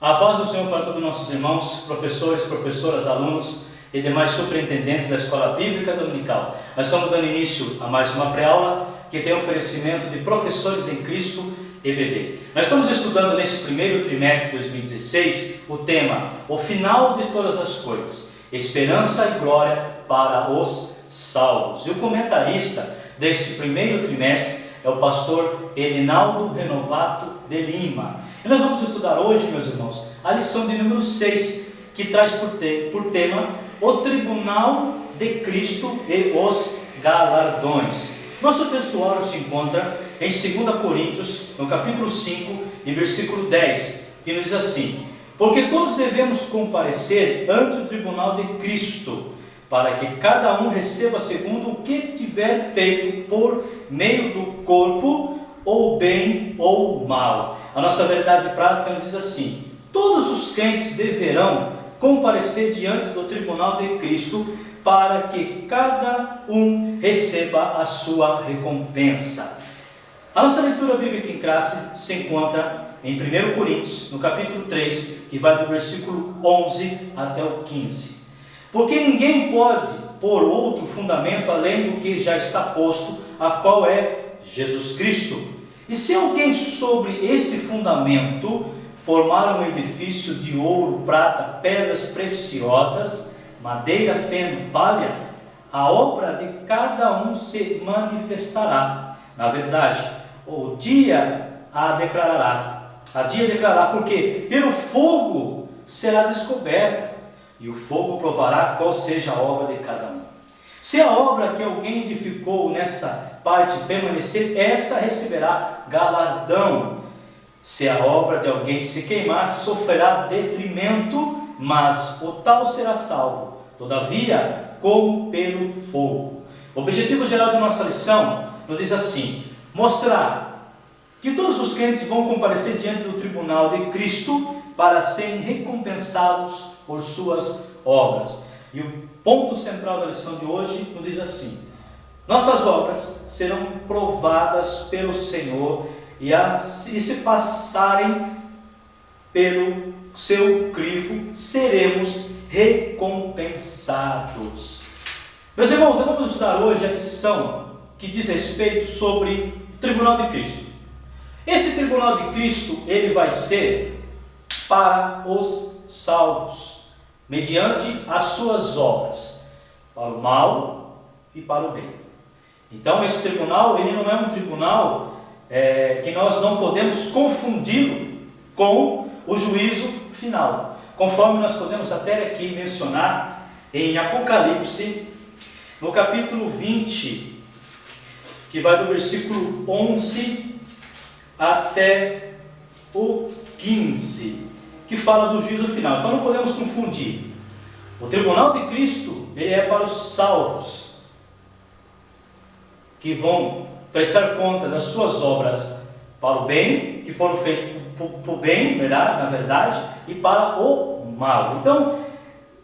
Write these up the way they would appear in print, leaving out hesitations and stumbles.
A paz do Senhor para todos os nossos irmãos, professores, professoras, alunos e demais superintendentes da Escola Bíblica Dominical. Nós estamos dando início a mais uma pré-aula que tem oferecimento de Professores em Cristo EBD. Nós estamos estudando nesse primeiro trimestre de 2016 o tema O Final de Todas as Coisas, Esperança e Glória para os Salvos. E o comentarista deste primeiro trimestre é o pastor Elinaldo Renovato de Lima. E nós vamos estudar hoje, meus irmãos, a lição de número 6, que traz por tema o Tribunal de Cristo e os Galardões. Nosso textuário se encontra em 2 Coríntios, no capítulo 5, e versículo 10, que nos diz assim: porque todos devemos comparecer ante o tribunal de Cristo, para que cada um receba segundo o que tiver feito por meio do corpo, ou bem ou mal. A nossa verdade prática nos diz assim: todos os crentes deverão comparecer diante do tribunal de Cristo, para que cada um receba a sua recompensa. A nossa leitura bíblica em classe se encontra em 1 Coríntios, no capítulo 3, que vai do versículo 11 até o 15. Porque ninguém pode pôr outro fundamento além do que já está posto, a qual é Jesus Cristo. E se alguém sobre esse fundamento formar um edifício de ouro, prata, pedras preciosas, madeira, feno, palha, a obra de cada um se manifestará. Na verdade, o dia a declarará, porque pelo fogo será descoberta, e o fogo provará qual seja a obra de cada um. Se a obra que alguém edificou nessa parte permanecer, essa receberá galardão. Se a obra de alguém se queimar, sofrerá detrimento, mas o tal será salvo, todavia, como pelo fogo. O objetivo geral de nossa lição nos diz assim: mostrar que todos os crentes vão comparecer diante do tribunal de Cristo para serem recompensados por suas obras. E o ponto central da lição de hoje nos diz assim: nossas obras serão provadas pelo Senhor, e se passarem pelo seu crivo, seremos recompensados. Meus irmãos, nós vamos estudar hoje a lição que diz respeito sobre o tribunal de Cristo. Esse tribunal de Cristo, ele vai ser para os salvos, mediante as suas obras, para o mal e para o bem. Então esse tribunal, ele não é um tribunal que nós não podemos confundi-lo com o juízo final, conforme nós podemos até aqui mencionar em Apocalipse, no capítulo 20, que vai do versículo 11 até o 15, que fala do juízo final. Então não podemos confundir. O tribunal de Cristo, ele é para os salvos, que vão prestar conta das suas obras para o bem, que foram feitas para o bem, na verdade, e para o mal. Então,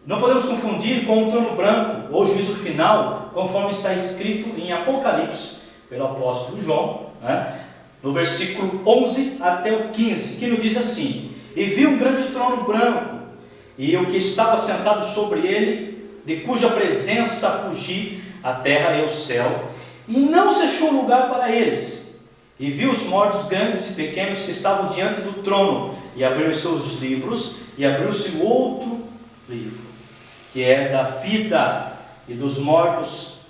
não podemos confundir com o trono branco ou juízo final, conforme está escrito em Apocalipse, pelo apóstolo João, no versículo 11 até o 15, que nos diz assim: e vi um grande trono branco, e o que estava sentado sobre ele, de cuja presença fugi a terra e o céu, e não se achou lugar para eles. E vi os mortos grandes e pequenos que estavam diante do trono, e abriu-se os livros, e abriu-se outro livro, que é da vida, e dos mortos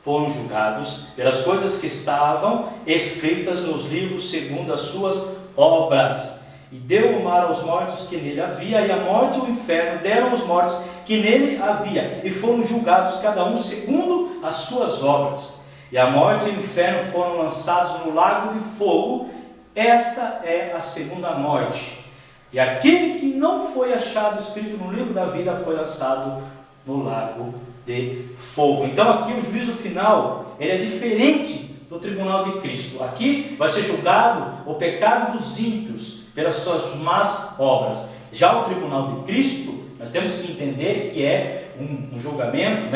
foram julgados pelas coisas que estavam escritas nos livros segundo as suas obras. E deu o mar aos mortos que nele havia, e a morte e o inferno deram aos mortos que nele havia, e foram julgados cada um segundo as suas obras. E a morte e o inferno foram lançados no lago de fogo. Esta é a segunda morte. E aquele que não foi achado escrito no livro da vida foi lançado no lago de fogo. Então aqui o juízo final, ele é diferente do tribunal de Cristo. Aqui vai ser julgado o pecado dos ímpios pelas suas más obras. Já o tribunal de Cristo, nós temos que entender que é um julgamento,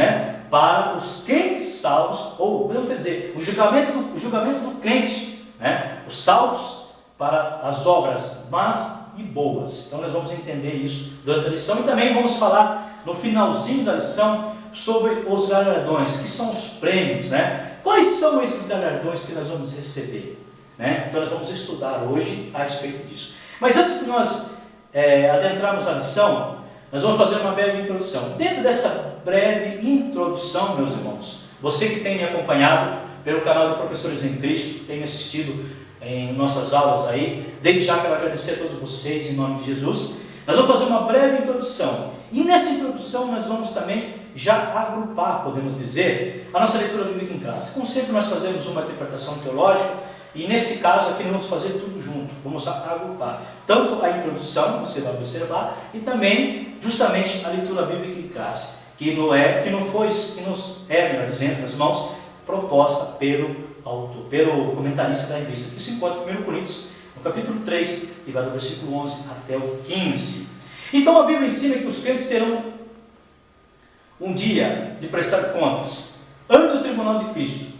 para os crentes salvos, ou podemos dizer, o julgamento do crente, os salvos para as obras más e boas. Então nós vamos entender isso durante a lição e também vamos falar no finalzinho da lição sobre os galardões, que são os prêmios, né? Quais são esses galardões que nós vamos receber, né? Então nós vamos estudar hoje a respeito disso. Mas antes de nós adentrarmos a lição, nós vamos fazer uma breve introdução. Dentro dessa breve introdução, meus irmãos, você que tem me acompanhado pelo canal de Professores em Cristo, tem me assistido em nossas aulas aí, desde já quero agradecer a todos vocês em nome de Jesus. Nós vamos fazer uma breve introdução e nessa introdução nós vamos também já agrupar, podemos dizer, a nossa leitura bíblica em classe. Como sempre nós fazemos uma interpretação teológica e nesse caso aqui nós vamos fazer tudo junto, vamos agrupar tanto a introdução, você vai observar, e também justamente a leitura bíblica em classe, que nos é, melhor dizendo, meus irmãos, proposta pelo autor, pelo comentarista da revista, que se encontra em 1 Coríntios, no capítulo 3, e vai do versículo 11 até o 15. Então a Bíblia ensina que os crentes terão um dia de prestar contas ante o tribunal de Cristo,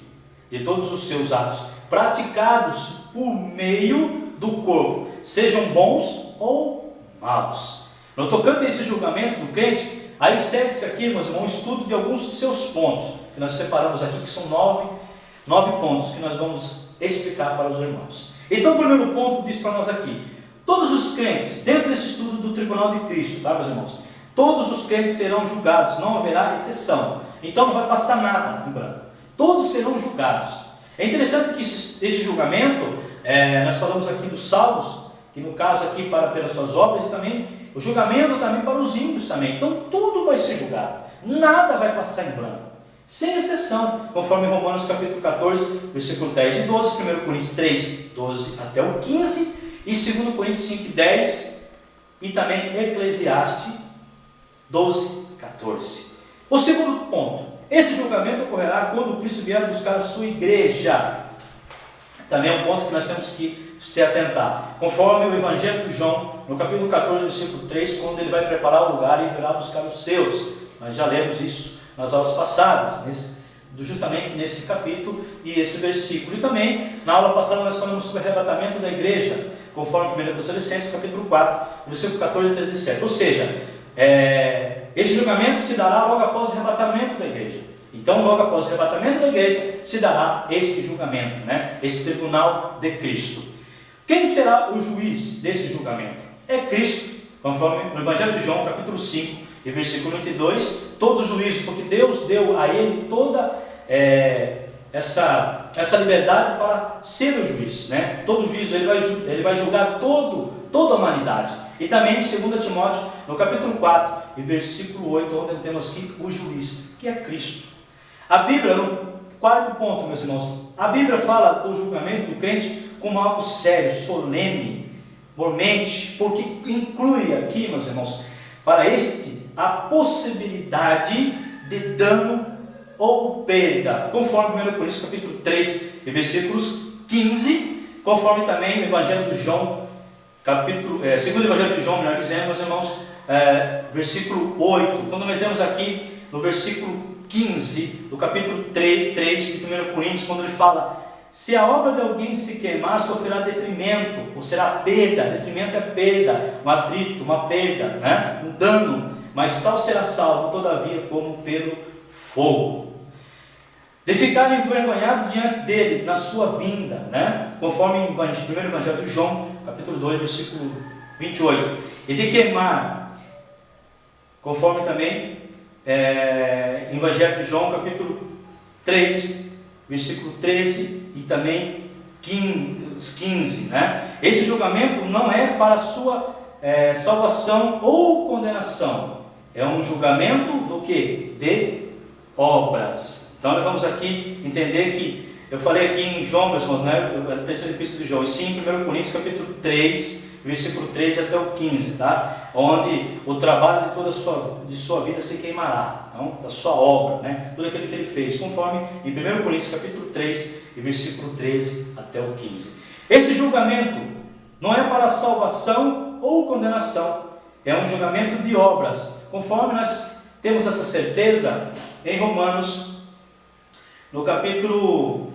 de todos os seus atos praticados por meio do corpo, sejam bons ou maus. No tocante a esse julgamento do crente, aí segue-se aqui, meus irmãos, um estudo de alguns de seus pontos, que nós separamos aqui, que são nove pontos que nós vamos explicar para os irmãos. Então o primeiro ponto diz para nós aqui: todos os crentes, dentro desse estudo do tribunal de Cristo, tá, meus irmãos? Todos os crentes serão julgados, não haverá exceção. Então não vai passar nada em branco. Todos serão julgados. É interessante que esse julgamento, nós falamos aqui dos salvos, que no caso aqui pelas suas obras, e também o julgamento também para os ímpios também. Então tudo vai ser julgado. Nada vai passar em branco. Sem exceção, conforme Romanos capítulo 14, versículo 10 e 12, 1 Coríntios 3, 12 até o 15, e 2 Coríntios 5, 10, e também Eclesiastes 12, 14. O segundo ponto: esse julgamento ocorrerá quando Cristo vier buscar a sua igreja. Também é um ponto que nós temos que se atentar. Conforme o Evangelho de João, no capítulo 14, versículo 3, quando ele vai preparar o lugar e virá buscar os seus. Nós já lemos isso nas aulas passadas, justamente nesse capítulo e esse versículo. E também, na aula passada, nós falamos sobre o arrebatamento da igreja, conforme 1 Tessalonicenses, capítulo 4, versículo 14, 13 e 7. Ou seja, esse julgamento se dará logo após o arrebatamento da igreja. Então, logo após o arrebatamento da igreja, se dará este julgamento, né? Esse tribunal de Cristo. Quem será o juiz desse julgamento? É Cristo, conforme no Evangelho de João, capítulo 5, e versículo 22, todo juízo, porque Deus deu a ele toda essa liberdade para ser o juiz, né? Todo juízo, ele vai julgar toda a humanidade. E também em 2 Timóteo, no capítulo 4, e versículo 8, onde temos aqui o juiz, que é Cristo. A Bíblia, no quarto ponto, meus irmãos, a Bíblia fala do julgamento do crente como algo sério, solene, mormente, porque inclui aqui, meus irmãos, para a possibilidade de dano ou perda, conforme 1 Coríntios capítulo 3, e versículos 15, conforme também o Evangelho de João, segundo o Evangelho de João, melhor dizendo, meus irmãos, versículo 8, quando nós vemos aqui no versículo 15, do capítulo 3 de 1 Coríntios, quando ele fala: se a obra de alguém se queimar, sofrerá detrimento, ou será perda. Detrimento é perda, um atrito, uma perda, né? Um dano, mas tal será salvo, todavia, como pelo fogo. De ficar envergonhado diante dele na sua vinda, né? Conforme o primeiro Evangelho de João, capítulo 2, versículo 28. E de queimar, conforme também Evangelho de João, capítulo 3, versículo 13 e também 15, né? Esse julgamento não é para a sua salvação ou condenação, é um julgamento do que? De obras. Então nós vamos aqui entender que eu falei aqui em João, meus irmãos, né? A terceira epístola de João, e sim em 1 Coríntios capítulo 3, versículo 13 até o 15, tá? Onde o trabalho de toda a sua vida se queimará, então, da sua obra, né? Tudo aquilo que ele fez, conforme em 1 Coríntios capítulo 3, e versículo 13 até o 15. Esse julgamento não é para salvação ou condenação, é um julgamento de obras, conforme nós temos essa certeza em Romanos, no capítulo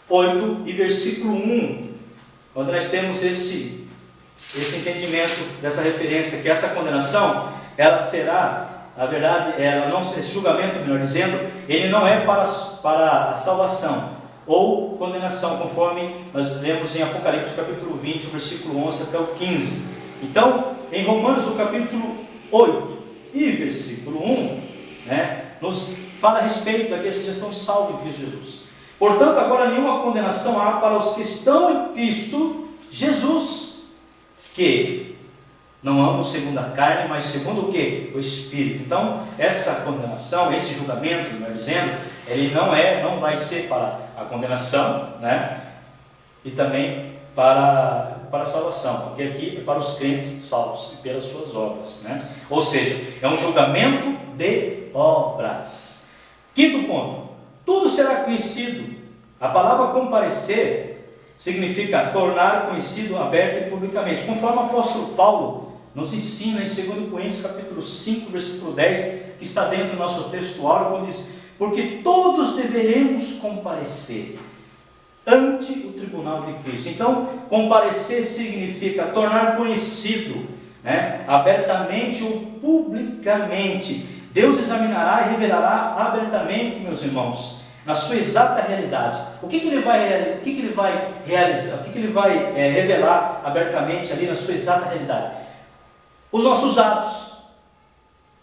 8 e versículo 1, onde nós temos esse entendimento dessa referência, que essa condenação, ela será, na verdade, ela não, esse julgamento, melhor dizendo, ele não é para a salvação ou condenação, conforme nós lemos em Apocalipse capítulo 20, versículo 11 até o 15. Então, em Romanos, no capítulo 8 e versículo 1, nos fala a respeito daqueles que já estão salvos em Cristo Jesus. Portanto, agora nenhuma condenação há para os que estão em Cristo Jesus, que não amam segundo a carne, mas segundo o que? O Espírito. Então, essa condenação, esse julgamento, melhor dizendo, ele não vai ser para a condenação, e também para a salvação, porque aqui é para os crentes salvos e pelas suas obras, Ou seja, é um julgamento de obras. Quinto ponto, tudo será conhecido. A palavra comparecer significa tornar conhecido, aberto e publicamente, conforme o apóstolo Paulo nos ensina em 2 Coríntios capítulo 5, versículo 10, que está dentro do nosso textuário, quando diz: porque todos deveremos comparecer ante o tribunal de Cristo. Então, comparecer significa tornar conhecido, abertamente ou publicamente. Deus examinará e revelará abertamente, meus irmãos, na sua exata realidade. O que ele vai realizar? O que ele vai revelar abertamente ali na sua exata realidade? Os nossos atos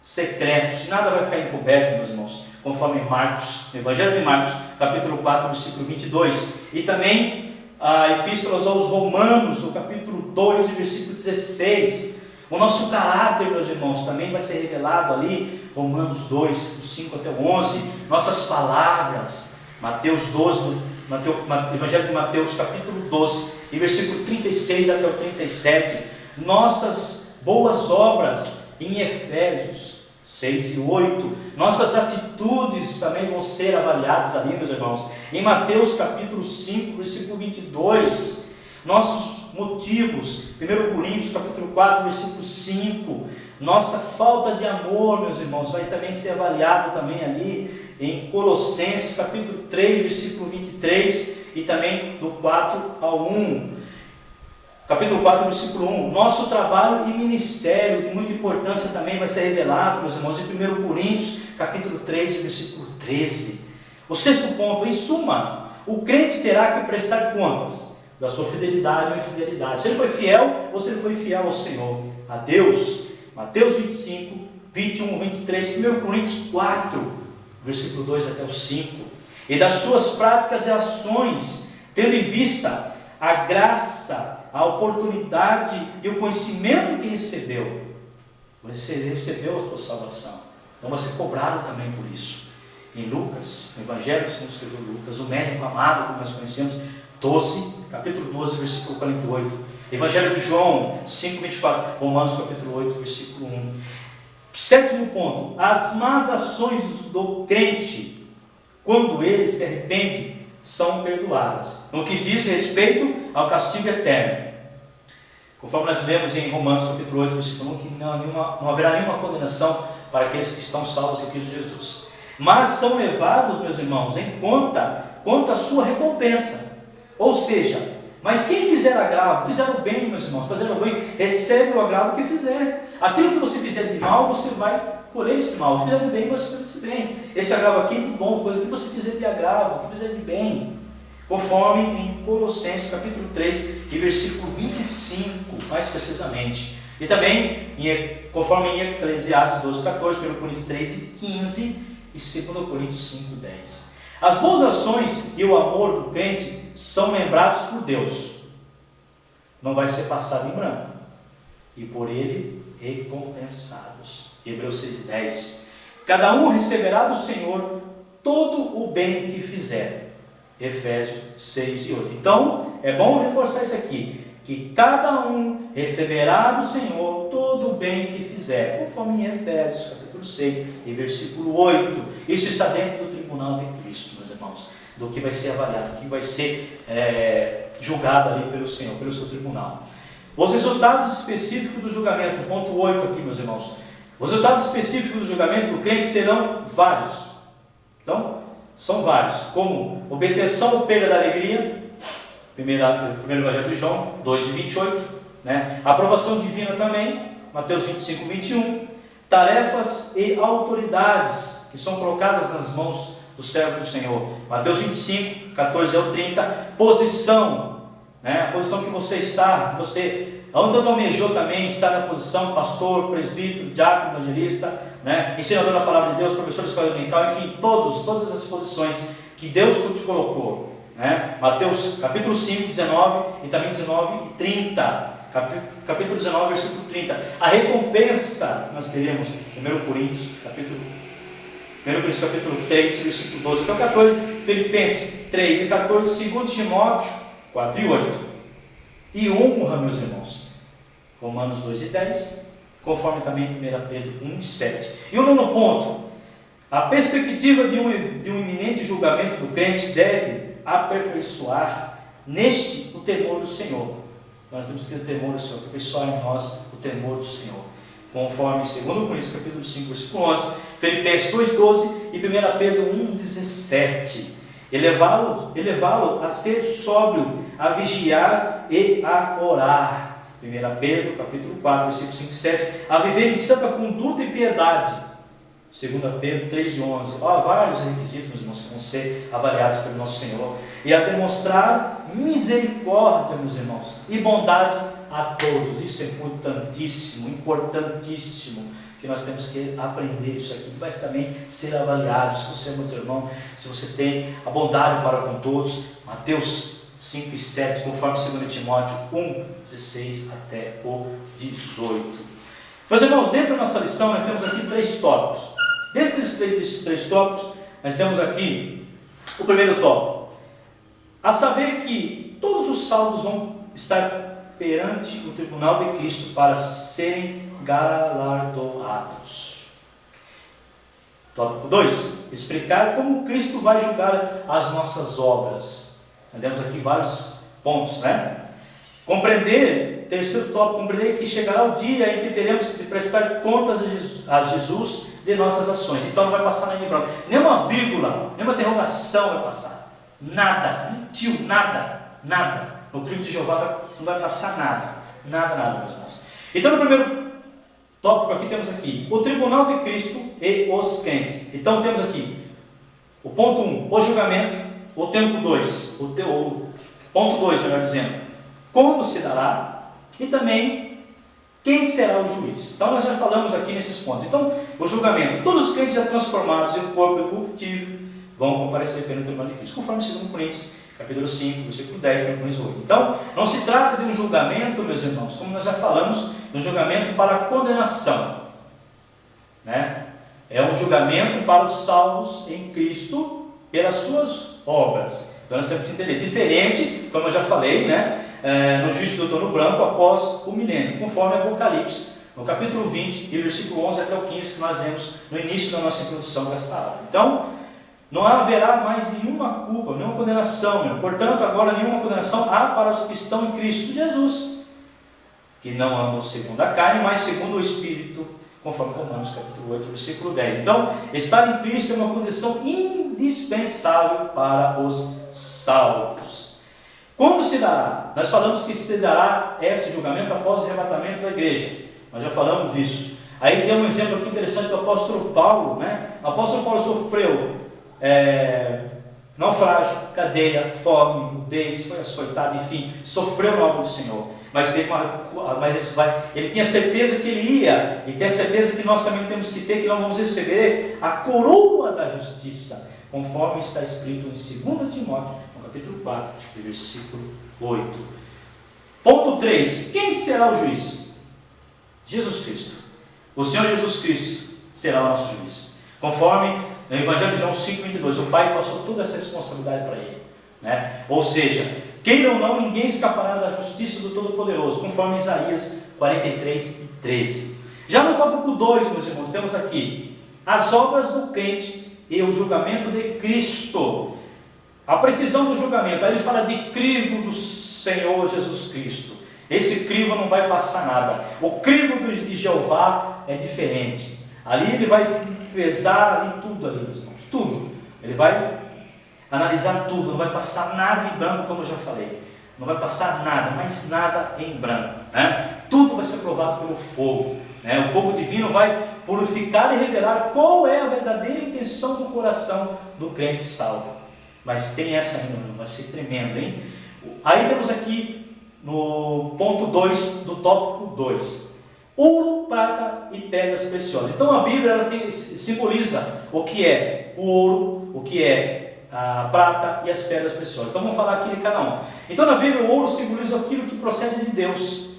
secretos, nada vai ficar encoberto, meus irmãos, conforme Marcos, no Evangelho de Marcos, capítulo 4, versículo 22, e também a Epístola aos Romanos, no capítulo 2, versículo 16. O nosso caráter, meus irmãos, também vai ser revelado ali, Romanos 2, do 5 até o 11, nossas palavras, Mateus 12, Evangelho de Mateus, capítulo 12, e versículo 36 até o 37, nossas boas obras em Efésios 6 e 8, nossas atitudes também vão ser avaliadas ali, meus irmãos, em Mateus capítulo 5, versículo 22, nossos motivos, 1 Coríntios capítulo 4, versículo 5, nossa falta de amor, meus irmãos, vai também ser avaliado também ali em Colossenses capítulo 3, versículo 23, e também do 4 ao 1. Capítulo 4, versículo 1, nosso trabalho e ministério, de muita importância também vai ser revelado, meus irmãos, em 1 Coríntios, capítulo 3, versículo 13. O sexto ponto, em suma, o crente terá que prestar contas da sua fidelidade ou infidelidade. Se ele foi fiel ou se ele foi infiel ao Senhor, a Deus. Mateus 25, 21, 23, 1 Coríntios 4, versículo 2 até o 5. E das suas práticas e ações, tendo em vista a graça, a oportunidade e o conhecimento que recebeu. Você recebeu a sua salvação, então vai ser cobrado também por isso. Em Lucas, no Evangelho segundo escreveu Lucas, o médico amado, como nós conhecemos, capítulo 12, versículo 48. Evangelho de João 5, 24. Romanos capítulo 8, versículo 1. Sétimo ponto, as más ações do crente, quando ele se arrepende, são perdoadas, no que diz respeito ao castigo eterno. Conforme nós lemos em Romanos capítulo 8, versículo 1, que não haverá nenhuma condenação para aqueles que estão salvos em Cristo Jesus. Mas são levados, meus irmãos, em conta quanto à sua recompensa. Ou seja, mas quem fizer agravo, fizer o bem, meus irmãos, fazer o bem, recebe o agravo que fizer. Aquilo que você fizer de mal, você vai colher esse mal. Se fizer de bem, você vai colher esse bem. Esse agravo aqui é de bom, o que você fizer de agravo, o que fizer de bem. Conforme em Colossenses capítulo 3 e versículo 25, mais precisamente. E também, conforme em Eclesiastes 12, 14, 1 Coríntios 3 e 15 e 2 Coríntios 5, 10. As boas ações e o amor do crente são lembrados por Deus. Não vai ser passado em branco. E por ele recompensados. Hebreus 6 e 10. Cada um receberá do Senhor todo o bem que fizer. Efésios 6 e 8. Então, é bom reforçar isso aqui, que cada um receberá do Senhor todo o bem que fizer, conforme em Efésios capítulo 6 e versículo 8. Isso está dentro do tribunal de Cristo, meus irmãos, do que vai ser avaliado, do que vai ser julgado ali pelo Senhor, pelo seu tribunal. Os resultados específicos do julgamento, ponto 8 aqui, meus irmãos. Os resultados específicos do julgamento do crente serão vários. Então, são vários, como obtenção ou perda da alegria, primeiro Evangelho de João 2 e 28, né? Aprovação divina também, Mateus 25, 21. Tarefas e autoridades que são colocadas nas mãos do servo do Senhor, Mateus 25, 14 ao 30. Posição, né? A posição que você está, onde eu almejou também está na posição pastor, presbítero, diácono, evangelista, né? Ensinador da palavra de Deus, professor de escola dominical, enfim, todas as posições que Deus te colocou, né? Mateus capítulo 5, 19 e também 19 e 30. Capítulo 19, versículo 30. A recompensa, nós teremos 1 Coríntios, capítulo 3, versículo 12 até 14, Filipenses 3 e 14, 2 Timóteo 4 e 8. E honra, meus irmãos, Romanos 2 e 10, conforme também 1 Pedro 1 e 7. E o nono ponto, a perspectiva de um iminente julgamento do crente deve aperfeiçoar neste o temor do Senhor. Nós temos que ter o temor do Senhor, aperfeiçoar em nós o temor do Senhor, conforme 2 Coríntios capítulo 5, versículo 11, Filipenses 2,12 e 1 Pedro 1,17. Elevá-lo a ser sóbrio, a vigiar e a orar. 1 Pedro capítulo 4, versículo 5 e 7. A viver em santa conduta e piedade. 2 Pedro 3 e 11. Há vários requisitos, meus irmãos, que vão ser avaliados pelo nosso Senhor. E a demonstrar misericórdia, meus irmãos, e bondade a todos. Isso é importantíssimo, que nós temos que aprender isso aqui. Vai também ser avaliado, se você é meu irmão, se você tem a bondade para com todos. Mateus 5 e 7, conforme 2 Timóteo 1, 16 até o 18. Meus irmãos, dentro da nossa lição nós temos aqui 3 tópicos. Dentro desses três tópicos, nós temos aqui o primeiro tópico, a saber que todos os salvos vão estar perante o tribunal de Cristo para serem galardoados. Tópico 2, explicar como Cristo vai julgar as nossas obras. Nós temos aqui vários pontos, né? Terceiro tópico, compreender que chegará o dia em que teremos de prestar contas a Jesus de nossas ações. Então não vai passar nem branco, nenhuma vírgula, nenhuma interrogação vai passar. Nada, nada. No crivo de Jeová não vai passar nada, meus irmãos. Então no primeiro tópico aqui temos aqui o tribunal de Cristo e os crentes. Então temos aqui o ponto 1, o julgamento, o tempo 2, o ponto 2, melhor dizendo, quando se dará, e também quem será o juiz. Então nós já falamos aqui nesses pontos. Então o julgamento, todos os crentes já transformados em corpo incorruptível vão comparecer perante o tribunal de Cristo, conforme 2 Coríntios capítulo 5, versículo 10, 1 Coríntios 8. Então não se trata de um julgamento, meus irmãos, como nós já falamos, de um julgamento para condenação, né? É um julgamento para os salvos em Cristo pelas suas obras. Então nós temos que entender, diferente, como eu já falei, né? No juízo do trono branco após o milênio, conforme Apocalipse, no capítulo 20 e versículo 11 até o 15, que nós lemos no início da nossa introdução desta aula. Então, não haverá mais nenhuma culpa, nenhuma condenação, portanto, agora nenhuma condenação há para os que estão em Cristo Jesus, que não andam segundo a carne, mas segundo o Espírito, conforme Romanos capítulo 8, versículo 10. Então, estar em Cristo é uma condição indispensável para os salvos. Quando se dará? Nós falamos que se dará esse julgamento após o arrebatamento da igreja. Nós já falamos disso. Aí tem um exemplo aqui interessante do apóstolo Paulo, né? O apóstolo Paulo sofreu naufrágio, cadeia, fome, nudez, foi açoitado, enfim, sofreu na obra do Senhor. Mas ele tinha certeza que ele ia, e tem a certeza que nós também temos que ter, que nós vamos receber a coroa da justiça, conforme está escrito em 2 Timóteo, no capítulo 4, versículo 8. Ponto 3. Quem será o juiz? Jesus Cristo. O Senhor Jesus Cristo será o nosso juiz. Conforme no Evangelho de João 5,22, o Pai passou toda essa responsabilidade para ele, né? Ou seja, queira ou não, ninguém escapará da justiça do Todo-Poderoso, conforme Isaías 43:13. Já no tópico 2, meus irmãos, temos aqui as obras do crente e o julgamento de Cristo. A precisão do julgamento, aí ele fala de crivo do Senhor Jesus Cristo. Esse crivo não vai passar nada. O crivo de Jeová é diferente. Ali ele vai pesar ali tudo, meus irmãos, tudo. Ele vai analisar tudo, não vai passar nada em branco, como eu já falei. Não vai passar nada, mas nada em branco, né? Tudo vai ser provado pelo fogo, né? O fogo divino vai purificar e revelar qual é a verdadeira intenção do coração do crente salvo. Mas tem essa ainda, vai ser tremendo, hein? Aí temos aqui no ponto 2 do tópico 2, ouro, prata e pedras preciosas. Então a Bíblia ela simboliza o que é o ouro, o que é a prata e as pedras preciosas. Então vamos falar aqui de cada um. Então na Bíblia o ouro simboliza aquilo que procede de Deus,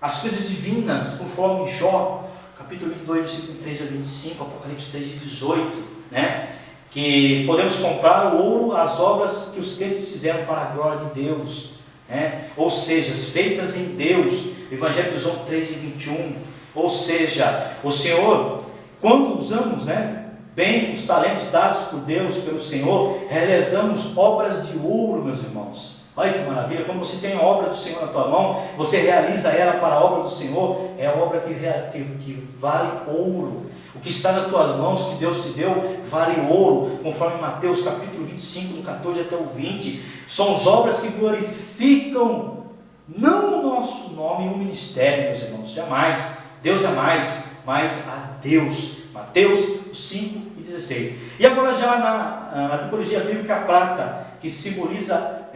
as coisas divinas, conforme Jó, capítulo 22, versículo 3 a 25, Apocalipse 3, 18, né? Que podemos comprar o ouro, as obras que os crentes fizeram para a glória de Deus, né? Ou seja, feitas em Deus, Evangelho de João 3 e 21, ou seja, o Senhor, quando usamos, né, bem os talentos dados por Deus, pelo Senhor, realizamos obras de ouro, meus irmãos. Olha que maravilha, quando você tem a obra do Senhor na tua mão, você realiza ela para a obra do Senhor, é a obra que vale ouro. O que está nas tuas mãos, que Deus te deu, vale ouro, conforme Mateus capítulo 25, do 14 até o 20, são as obras que glorificam, não o nosso nome e o ministério, meus irmãos, jamais, Deus jamais, mas a Deus. Mateus 5 e 16. E agora já na tipologia bíblica, a prata, que simboliza,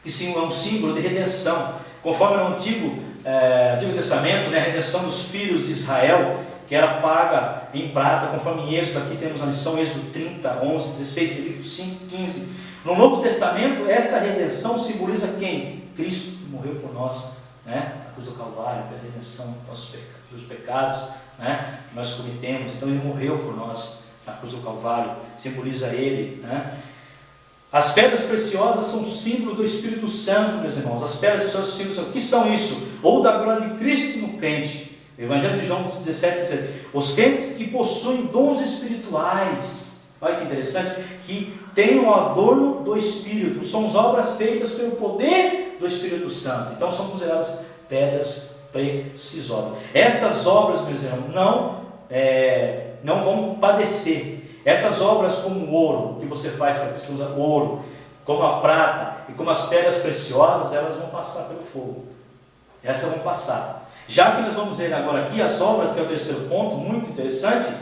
que é um símbolo de redenção, conforme no Antigo Testamento, né, a redenção dos filhos de Israel, que era paga em prata, conforme em Êxodo, aqui temos a lição Êxodo 30, 11, 16, Levítico 5, 15. No Novo Testamento, esta redenção simboliza quem? Cristo que morreu por nós, né, na cruz do Calvário, pela redenção dos pecados, né, que nós cometemos. Então ele morreu por nós na cruz do Calvário, simboliza ele, né? As pedras preciosas são símbolos do Espírito Santo, meus irmãos. As pedras preciosas são símbolos, o que são isso? Ou da glória de Cristo no crente. Evangelho de João 17, 17. Os crentes que possuem dons espirituais, olha que interessante, que têm o adorno do Espírito, são as obras feitas pelo poder do Espírito Santo. Então são consideradas pedras preciosas. Essas obras, meus irmãos, não vão padecer. Essas obras, como o ouro, que você faz para que você usa ouro, como a prata e como as pedras preciosas, elas vão passar pelo fogo. Essas vão passar. Já que nós vamos ver agora aqui as obras, que é o terceiro ponto, muito interessante,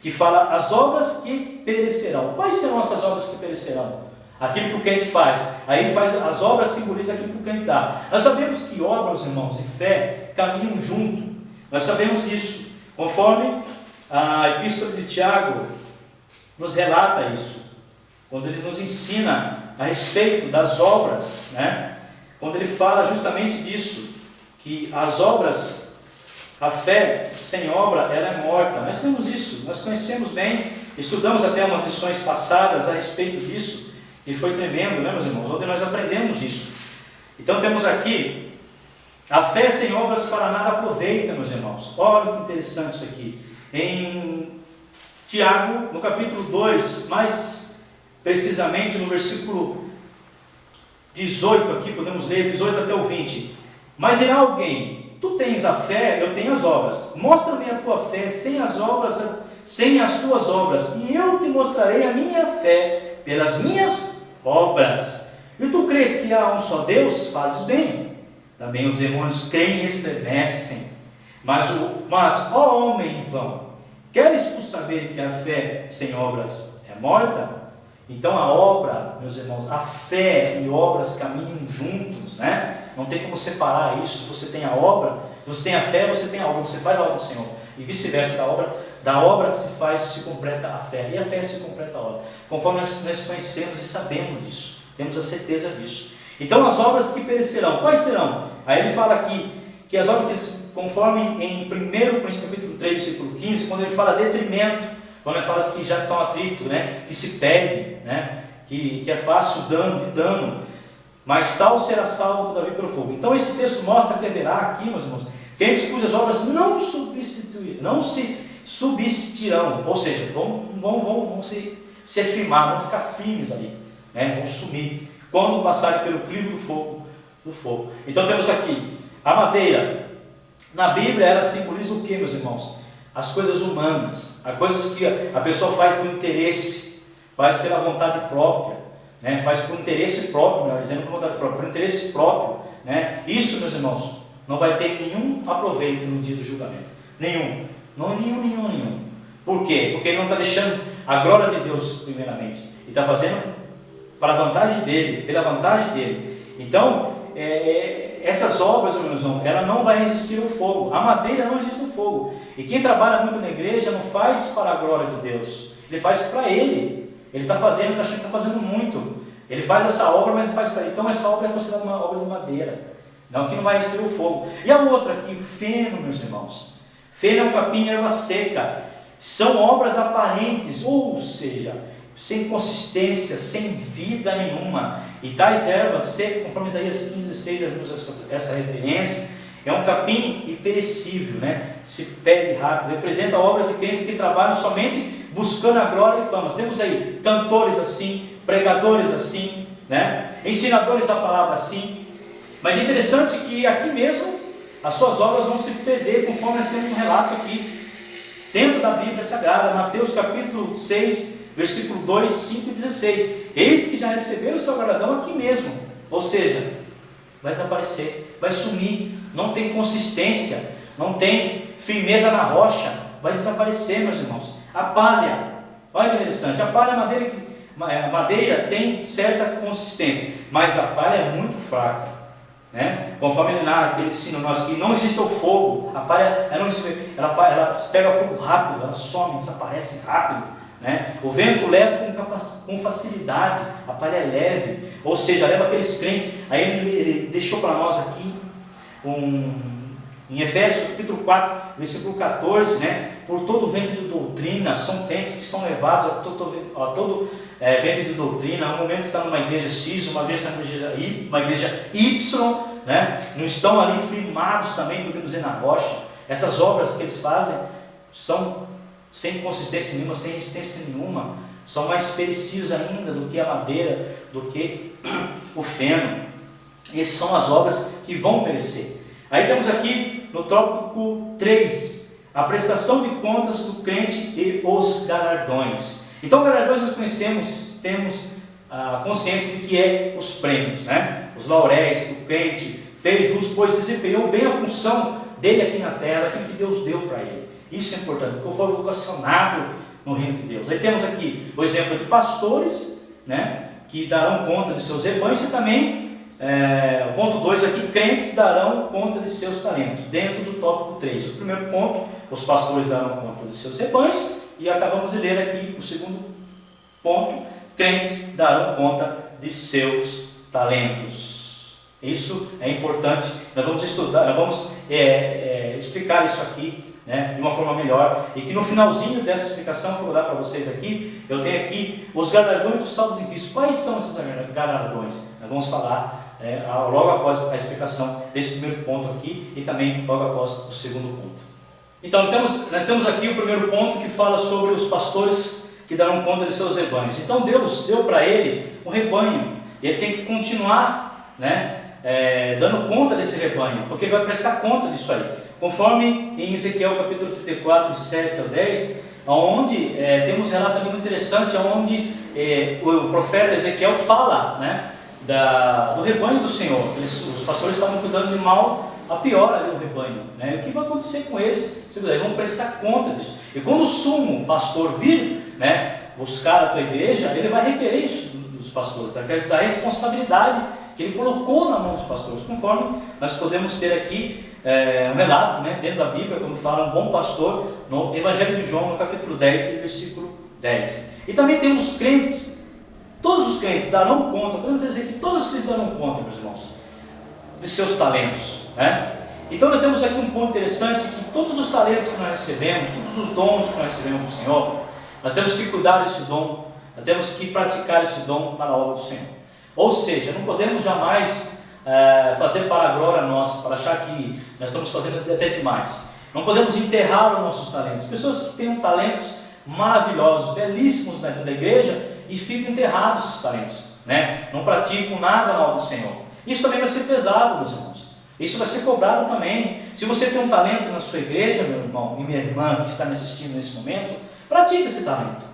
que fala as obras que perecerão. Quais serão essas obras que perecerão? Aquilo que o crente faz. Aí faz as obras, simboliza aquilo que o crente dá. Nós sabemos que obras, irmãos, e fé caminham junto. Nós sabemos disso. Conforme a Epístola de Tiago nos relata isso. Quando ele nos ensina a respeito das obras, né? Quando ele fala justamente disso, que as obras, a fé sem obra, ela é morta. Nós temos isso, nós conhecemos bem, estudamos até umas lições passadas a respeito disso, e foi tremendo, né, meus irmãos? Ontem nós aprendemos isso. Então temos aqui, a fé sem obras para nada aproveita, meus irmãos. Olha que interessante isso aqui. Em Tiago, no capítulo 2, mais precisamente no versículo 18, aqui podemos ler, 18 até o 20. Mas dirá alguém, tu tens a fé, eu tenho as obras. Mostra-me a tua fé sem as tuas obras, e eu te mostrarei a minha fé pelas minhas obras. E tu crês que há um só Deus? Fazes bem. Também os demônios creem e estremecem. Mas ó homem vão, queres tu saber que a fé sem obras é morta? Então a obra, meus irmãos, a fé e obras caminham juntos, né? Não tem como separar isso. Você tem a obra, você tem a fé, você tem a obra, você faz a obra do Senhor. E vice-versa, da obra se completa a fé, e a fé se completa a obra. Conforme nós conhecemos e sabemos disso, temos a certeza disso. Então as obras que perecerão, quais serão? Aí ele fala aqui, que as obras que, conforme em 1 Coríntios capítulo 3, versículo 15, quando ele fala detrimento, quando ele fala que já estão atrito, né, que se perde, né, que é fácil de dano, mas tal será salvo todavia pelo fogo. Então esse texto mostra que haverá aqui, meus irmãos, crentes cujas obras não se substituirão, ou seja, vão se afirmar, vão ficar firmes ali, né, vão sumir, quando passarem pelo crivo do fogo. Então temos aqui a madeira. Na Bíblia ela simboliza o que, meus irmãos? As coisas humanas, as coisas que a pessoa faz por interesse, faz pela vontade própria, né? Faz por interesse próprio, melhor dizendo, por vontade própria, por interesse próprio, né? Isso, meus irmãos, não vai ter nenhum aproveito no dia do julgamento. Nenhum. Não, nenhum. Por quê? Porque ele não está deixando a glória de Deus primeiramente. Ele está fazendo para a vantagem dele, pela vantagem dele. Então, essas obras, meus irmãos, ela não vai resistir ao fogo. A madeira não resiste ao fogo. E quem trabalha muito na igreja não faz para a glória de Deus. Ele faz para ele. Ele está fazendo, está achando que está fazendo muito. Ele faz essa obra, mas faz para ele. Então essa obra é considerada uma obra de madeira. Não, que não vai resistir ao fogo. E a outra aqui, o feno, meus irmãos. Feno é um capim e erva seca. São obras aparentes, ou seja, sem consistência, sem vida nenhuma. E tais ervas secas, conforme Isaías 15:6 usa essa referência, é um capim imperecível, né? Se perde rápido. Representa obras de crentes que trabalham somente buscando a glória e fama. Temos aí cantores assim, pregadores assim, né? Ensinadores da palavra assim. Mas é interessante que aqui mesmo as suas obras vão se perder, conforme nós temos um relato aqui dentro da Bíblia Sagrada, Mateus capítulo 6, versículo 2, 5 e 16. Eis que já receberam o seu galardão aqui mesmo. Ou seja, vai desaparecer, vai sumir, não tem consistência, não tem firmeza na rocha, vai desaparecer, meus irmãos. A palha, olha que interessante, a palha, a madeira tem certa consistência, mas a palha é muito fraca, né? Conforme ele narra, que ele ensina nós que não existe o fogo, a palha ela pega fogo rápido, ela some, desaparece rápido, né? O vento leva com facilidade, a palha é leve, ou seja, leva aqueles crentes. Aí ele deixou para nós aqui em Efésios capítulo 4, versículo 14, né? Por todo vento de doutrina, são crentes que são levados a todo vento de doutrina. Um momento está numa igreja X, uma igreja está numa igreja Y, né? Não estão ali firmados também, podemos dizer, na rocha. Essas obras que eles fazem são sem consistência nenhuma, sem resistência nenhuma, são mais perecíveis ainda do que a madeira, do que o feno. Essas são as obras que vão perecer. Aí temos aqui no tópico 3, a prestação de contas do crente e os galardões. Então, galardões nós conhecemos, temos a consciência de que é os prêmios, né? Os lauréis que o crente fez jus, pois desempenhou bem a função dele aqui na terra, aquilo que Deus deu para ele. Isso é importante, porque foi vocacionado no reino de Deus. Aí temos aqui o exemplo de pastores, né, que darão conta de seus rebanhos, e também, o ponto 2 aqui, crentes darão conta de seus talentos, dentro do tópico 3. O primeiro ponto, os pastores darão conta de seus rebanhos, e acabamos de ler aqui o segundo ponto, crentes darão conta de seus talentos. Isso é importante, nós vamos estudar, nós vamos explicar isso aqui, né, de uma forma melhor, e que no finalzinho dessa explicação que eu vou dar para vocês aqui, eu tenho aqui os galardões do saldo de Cristo. Quais são esses galardões? Nós vamos falar logo após a explicação desse primeiro ponto aqui, e também logo após o segundo ponto. Então nós temos aqui o primeiro ponto, que fala sobre os pastores que darão conta de seus rebanhos. Então Deus deu para ele um rebanho, e ele tem que continuar, né, dando conta desse rebanho, porque ele vai prestar conta disso aí. Conforme em Ezequiel capítulo 34, 7 ao 10, onde temos um relato ali muito interessante, onde o profeta Ezequiel fala, né, do rebanho do Senhor. Os pastores estavam cuidando de mal a pior ali o rebanho, né? O que vai acontecer com eles? Eles vão prestar conta disso. E quando o sumo pastor vir, né, buscar a tua igreja, ele vai requerer isso dos pastores, da responsabilidade que ele colocou na mão dos pastores, conforme nós podemos ter aqui um relato, né, dentro da Bíblia, como fala um bom pastor, no Evangelho de João, no capítulo 10, versículo 10. E também temos crentes, todos os crentes darão conta, podemos dizer que todos os crentes darão conta, meus irmãos, de seus talentos, né? Então nós temos aqui um ponto interessante, que todos os talentos que nós recebemos, todos os dons que nós recebemos do Senhor, nós temos que cuidar desse dom, nós temos que praticar esse dom para a obra do Senhor. Ou seja, não podemos jamais fazer para a glória nossa, para achar que nós estamos fazendo até demais. Não podemos enterrar os nossos talentos. Pessoas que têm talentos maravilhosos, belíssimos dentro da igreja, e ficam enterrados esses talentos, né? Não praticam nada na obra do Senhor. Isso também vai ser pesado, meus irmãos. Isso vai ser cobrado também. Se você tem um talento na sua igreja, meu irmão e minha irmã que está me assistindo nesse momento, pratique esse talento,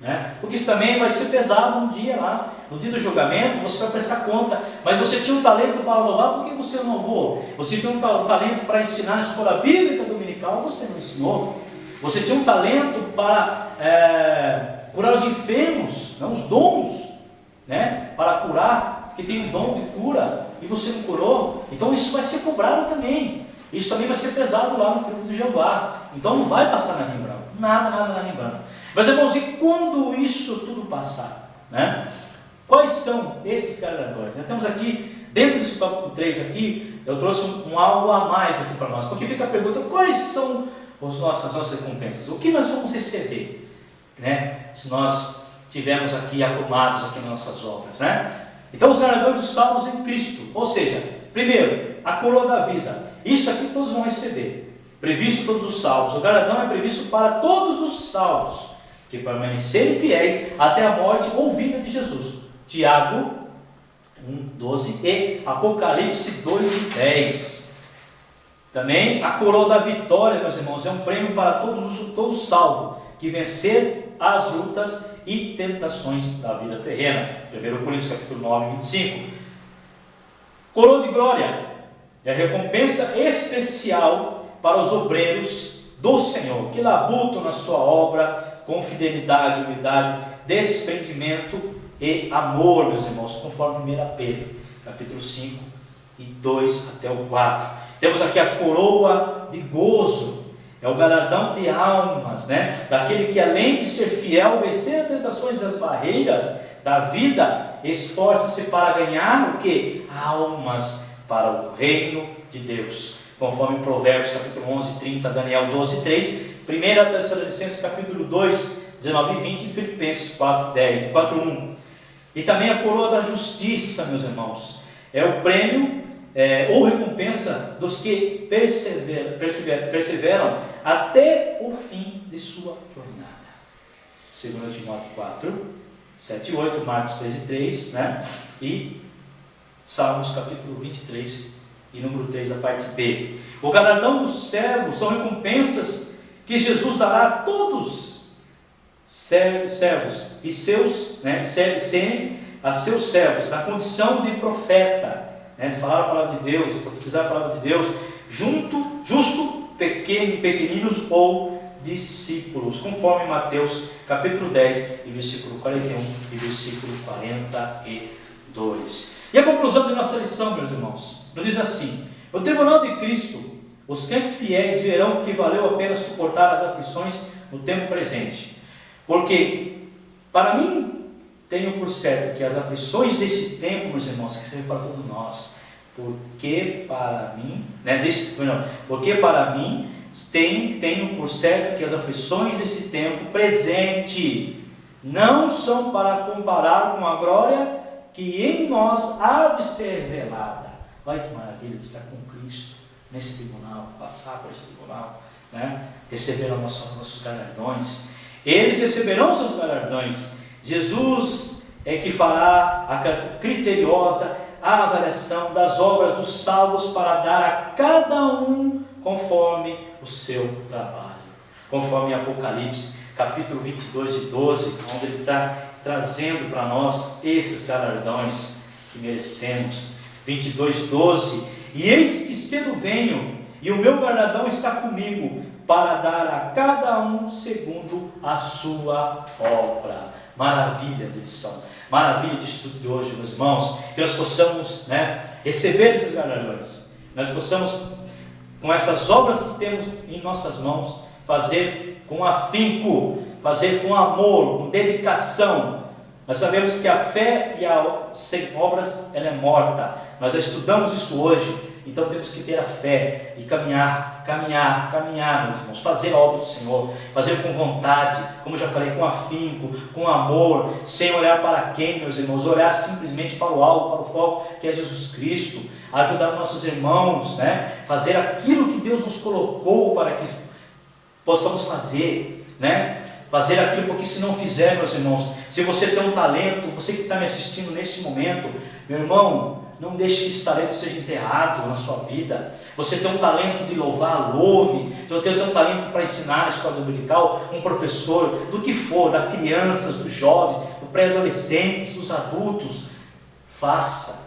né? Porque isso também vai ser pesado um dia lá, no dia do julgamento você vai prestar conta. Mas você tinha um talento para louvar, por que você não louvou? Você tinha um talento para ensinar na escola bíblica dominical, você não ensinou. Você tinha um talento para curar os enfermos, não, os dons, né? Para curar, porque tem um dom de cura e você não curou. Então isso vai ser cobrado também. Isso também vai ser pesado lá no período de Jeová. Então não vai passar na linha branca, nada na linha branca. Mas irmãos, e quando isso tudo passar, né? Quais são esses galardões? Nós temos aqui, dentro desse tópico 3 aqui, eu trouxe algo a mais aqui para nós, porque fica a pergunta, quais são as nossas recompensas? O que nós vamos receber, né? Se nós tivermos aqui aprumados aqui nas nossas obras, né? Então os galardões dos salvos em Cristo, ou seja, primeiro, a coroa da vida, isso aqui todos vão receber, previsto todos os salvos. O galardão é previsto para todos os salvos que permanecerem fiéis até a morte ou vinda de Jesus. Tiago 1:12 e Apocalipse 2:10. Também a coroa da vitória, meus irmãos, é um prêmio para todos salvos que vencer as lutas e tentações da vida terrena. 1 Coríntios capítulo 9:25. Coroa de glória é a recompensa especial para os obreiros do Senhor, que labutam na sua obra com fidelidade, humildade, desprendimento e amor, meus irmãos, conforme 1 Pedro, capítulo 5 e 2 até o 4. Temos aqui a coroa de gozo, é o galardão de almas, né? Daquele que além de ser fiel, vencer as tentações e as barreiras da vida, esforça-se para ganhar o que? Almas para o reino de Deus, conforme Provérbios capítulo 11:30, Daniel 12:3, 1 Tessalonicenses capítulo 2, 19 e 20 e Filipenses 4:1. E também a coroa da justiça, meus irmãos, é o prêmio ou recompensa dos que perseveram até o fim de sua jornada. 2 Timóteo 4:7-8, Marcos 13:3, né? E Salmos capítulo 23 e número 3, a parte B. O galardão dos servos são recompensas que Jesus dará a todos servos e seus, né, a seus servos, na condição de profeta, né, de falar a palavra de Deus, de profetizar a palavra de Deus, justo, pequeninos ou discípulos, conforme Mateus capítulo 10, e versículo 41 e versículo 42. E a conclusão de nossa lição, meus irmãos, nos diz assim: no tribunal de Cristo, os crentes fiéis verão que valeu a pena suportar as aflições no tempo presente. Porque, para mim, tenho por certo que as aflições desse tempo, meus irmãos, que servem para todos nós, porque para mim, tenho por certo que as aflições desse tempo presente não são para comparar com a glória que em nós há de ser revelada. Olha que maravilha de estar com Cristo nesse tribunal, passar por esse tribunal, né? Receber nossos galardões. Eles receberão seus galardões. Jesus é que fará a criteriosa avaliação das obras dos salvos para dar a cada um conforme o seu trabalho. Conforme Apocalipse, capítulo 22:12, onde ele está trazendo para nós esses galardões que merecemos. 22:12, e eis que cedo venho, e o meu galardão está comigo, para dar a cada um segundo a sua obra. Maravilha de lição, maravilha de estudo de hoje, meus irmãos, que nós possamos, né, receber esses galardões, nós possamos, com essas obras que temos em nossas mãos, fazer com afinco, fazer com amor, com dedicação. Nós sabemos que a fé sem obras ela é morta. Nós já estudamos isso hoje. Então temos que ter a fé e caminhar, meus irmãos, fazer a obra do Senhor, fazer com vontade, como eu já falei, com afinco, com amor, sem olhar para quem, meus irmãos, olhar simplesmente para o alvo, para o foco que é Jesus Cristo, ajudar nossos irmãos, né? Fazer aquilo que Deus nos colocou para que possamos fazer, né? Fazer aquilo, porque se não fizer, meus irmãos, se você tem um talento, você que está me assistindo neste momento, meu irmão, não deixe que esse talento seja enterrado na sua vida. Você tem um talento de louvar, louve. Se você tem um talento para ensinar a escola dominical, um professor, do que for, das crianças, dos jovens, dos pré-adolescentes, dos adultos, faça.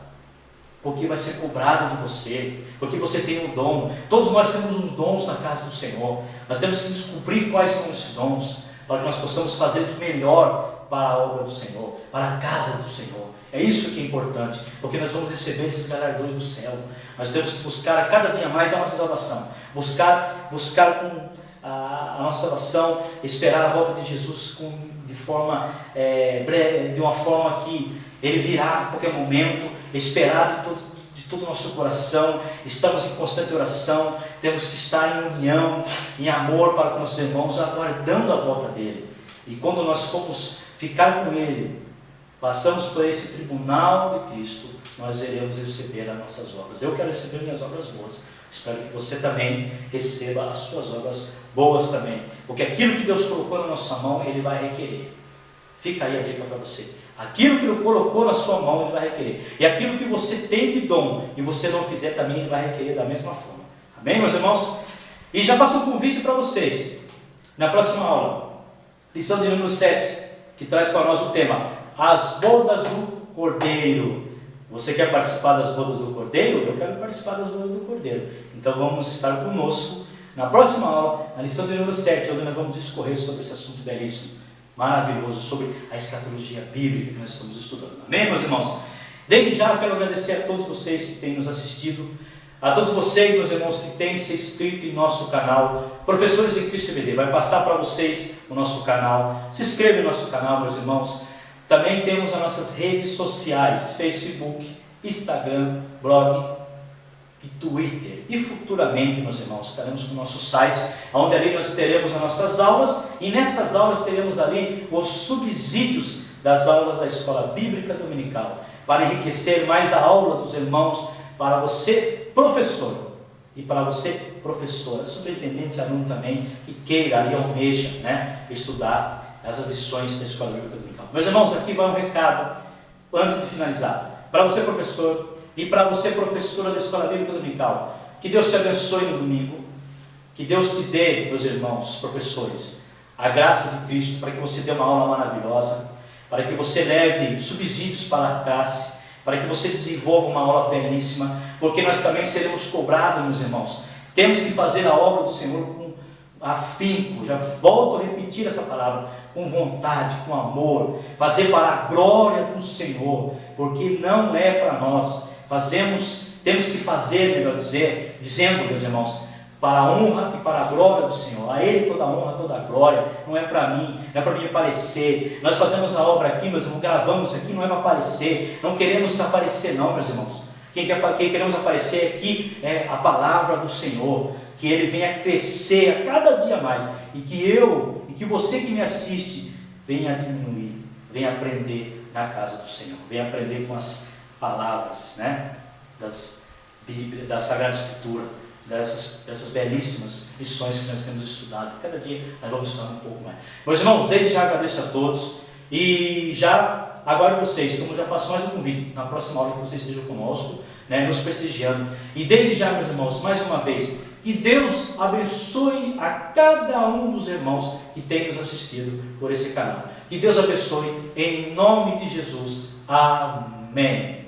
Porque vai ser cobrado de você, porque você tem um dom. Todos nós temos uns dons na casa do Senhor. Nós temos que descobrir quais são esses dons, para que nós possamos fazer o melhor para a obra do Senhor, para a casa do Senhor. É isso que é importante, porque nós vamos receber esses galardões do céu. Nós temos que buscar a cada dia mais a nossa salvação, buscar com a nossa salvação, esperar a volta de Jesus de uma forma que Ele virá a qualquer momento, esperar de todo o nosso coração. Estamos em constante oração, temos que estar em união, em amor para com nossos irmãos, aguardando a volta dEle. E quando nós formos ficar com Ele, passamos por esse tribunal de Cristo, nós iremos receber as nossas obras. Eu quero receber minhas obras boas. Espero que você também receba as suas obras boas também. Porque aquilo que Deus colocou na nossa mão, Ele vai requerer. Fica aí a dica para você. Aquilo que Ele colocou na sua mão, Ele vai requerer. E aquilo que você tem de dom e você não fizer também, Ele vai requerer da mesma forma. Amém, meus irmãos? E já faço um convite para vocês. Na próxima aula, lição de número 7, que traz para nós o tema As bodas do Cordeiro. Você quer participar das bodas do Cordeiro? Eu quero participar das bodas do Cordeiro. Então vamos estar conosco na próxima aula, na lição de número 7, onde nós vamos discorrer sobre esse assunto belíssimo, maravilhoso, sobre a escatologia bíblica que nós estamos estudando. Amém, meus irmãos? Desde já eu quero agradecer a todos vocês que têm nos assistido, a todos vocês, meus irmãos, que têm se inscrito em nosso canal, Professores em Cristo EBD. Vai passar para vocês o nosso canal. Se inscreva no nosso canal, meus irmãos. Também temos as nossas redes sociais, Facebook, Instagram, blog e Twitter. E futuramente, meus irmãos, estaremos com o nosso site, onde ali nós teremos as nossas aulas, e nessas aulas teremos ali os subsídios das aulas da Escola Bíblica Dominical, para enriquecer mais a aula dos irmãos, para você, professor, e para você, professora, superintendente, aluno também, que queira e almeja, estudar as lições da Escola Bíblica Dominical. Meus irmãos, aqui vai um recado, antes de finalizar, para você, professor, e para você, professora da Escola Bíblica Dominical. Que Deus te abençoe no domingo, que Deus te dê, meus irmãos, professores, a graça de Cristo, para que você dê uma aula maravilhosa, para que você leve subsídios para a classe, para que você desenvolva uma aula belíssima, porque nós também seremos cobrados, meus irmãos. Temos que fazer a obra do Senhor com afinco, já volto a repetir essa palavra, com vontade, com amor, fazer para a glória do Senhor, porque não é para nós, temos que fazer, melhor dizendo, meus irmãos, para a honra e para a glória do Senhor. A Ele toda a honra, toda a glória, não é para mim, não é para mim aparecer. Nós fazemos a obra aqui, meus irmãos, gravamos aqui, não é para aparecer, não queremos aparecer não, meus irmãos. Quem queremos aparecer aqui é a palavra do Senhor, que Ele venha crescer a cada dia mais, e que você que me assiste, venha diminuir, venha aprender na casa do Senhor, venha aprender com as palavras, da Sagrada Escritura, dessas belíssimas lições que nós temos estudado. Cada dia nós vamos estudar um pouco mais. Meus irmãos, desde já agradeço a todos, e já aguardo vocês, como já faço mais um convite, na próxima aula que vocês estejam conosco, nos prestigiando. E desde já, meus irmãos, mais uma vez, que Deus abençoe a cada um dos irmãos que tem nos assistido por esse canal. Que Deus abençoe em nome de Jesus. Amém.